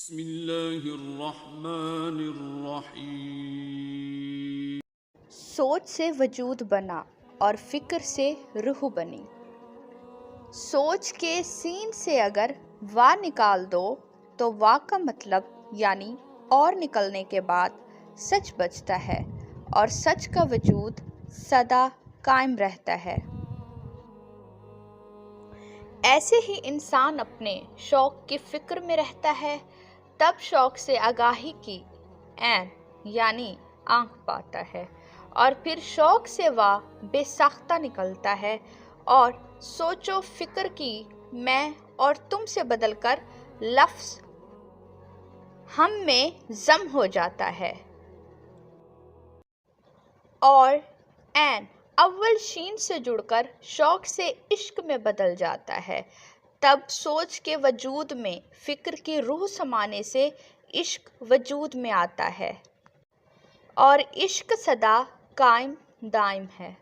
بسم اللہ الرحمن الرحیم۔ سوچ سے وجود بنا اور فکر سے روح بنی۔ سوچ کے سین سے اگر وا نکال دو تو وا کا مطلب یعنی اور نکلنے کے بعد سچ بچتا ہے اور سچ کا وجود سدا قائم رہتا ہے۔ ایسے ہی انسان اپنے شوق کی فکر میں رہتا ہے، تب شوق سے آگاہی کی عین یعنی آنکھ پاتا ہے، اور پھر شوق سے وا بے ساختہ نکلتا ہے اور سوچ و فکر کی میں اور تم سے بدل کر لفظ ہم میں ضم ہو جاتا ہے اور عین اول شین سے جڑ کر شوق سے عشق میں بدل جاتا ہے۔ تب سوچ کے وجود میں فکر کی روح سمانے سے عشق وجود میں آتا ہے اور عشق سدا قائم دائم ہے۔